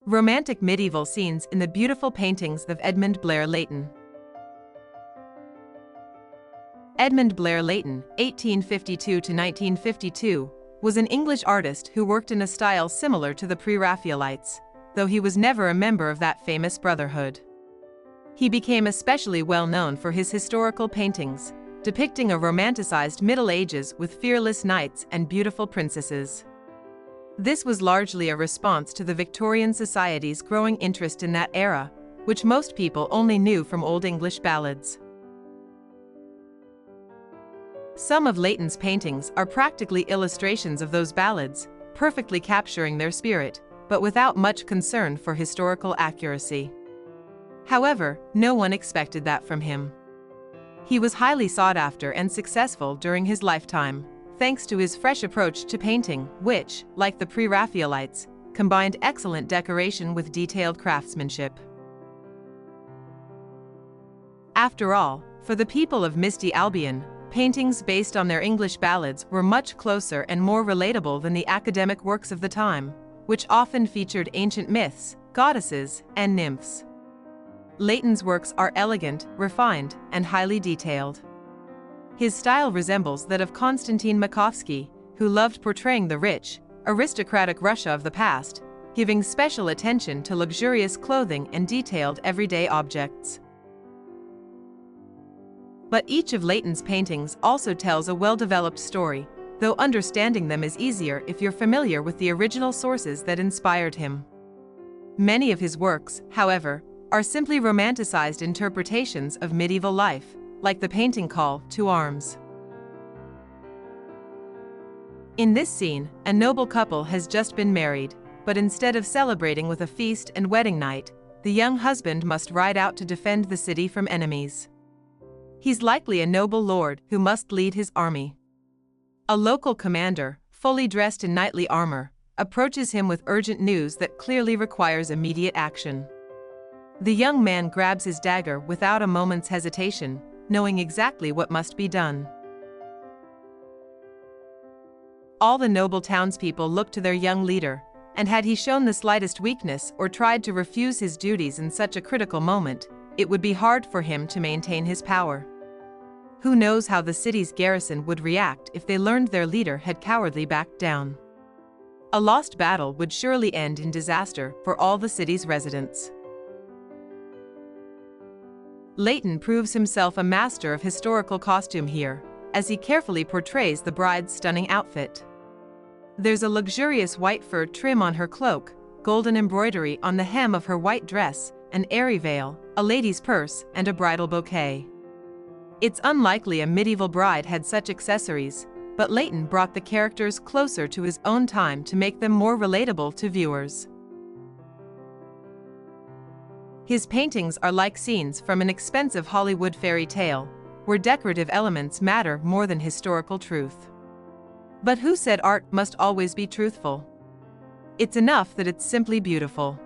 Romantic medieval scenes in the beautiful paintings of Edmund Blair Leighton. Edmund Blair Leighton, 1852–1952, was an English artist who worked in a style similar to the Pre-Raphaelites, though he was never a member of that famous brotherhood. He became especially well known for his historical paintings, depicting a romanticized Middle Ages with fearless knights and beautiful princesses. This was largely a response to the Victorian society's growing interest in that era, which most people only knew from Old English ballads. Some of Leighton's paintings are practically illustrations of those ballads, perfectly capturing their spirit, but without much concern for historical accuracy. However, no one expected that from him. He was highly sought after and successful during his lifetime, thanks to his fresh approach to painting, which, like the Pre-Raphaelites, combined excellent decoration with detailed craftsmanship. After all, for the people of misty Albion, paintings based on their English ballads were much closer and more relatable than the academic works of the time, which often featured ancient myths, goddesses, and nymphs. Leighton's works are elegant, refined, and highly detailed. His style resembles that of Konstantin Makovsky, who loved portraying the rich, aristocratic Russia of the past, giving special attention to luxurious clothing and detailed everyday objects. But each of Leighton's paintings also tells a well-developed story, though understanding them is easier if you're familiar with the original sources that inspired him. Many of his works, however, are simply romanticized interpretations of medieval life, like the painting Call to Arms. In this scene, a noble couple has just been married, but instead of celebrating with a feast and wedding night, the young husband must ride out to defend the city from enemies. He's likely a noble lord who must lead his army. A local commander, fully dressed in knightly armor, approaches him with urgent news that clearly requires immediate action. The young man grabs his dagger without a moment's hesitation, knowing exactly what must be done. All the noble townspeople look to their young leader, and had he shown the slightest weakness or tried to refuse his duties in such a critical moment, it would be hard for him to maintain his power. Who knows how the city's garrison would react if they learned their leader had cowardly backed down? A lost battle would surely end in disaster for all the city's residents. Leighton proves himself a master of historical costume here, as he carefully portrays the bride's stunning outfit. There's a luxurious white fur trim on her cloak, golden embroidery on the hem of her white dress, an airy veil, a lady's purse, and a bridal bouquet. It's unlikely a medieval bride had such accessories, but Leighton brought the characters closer to his own time to make them more relatable to viewers. His paintings are like scenes from an expensive Hollywood fairy tale, where decorative elements matter more than historical truth. But who said art must always be truthful? It's enough that it's simply beautiful.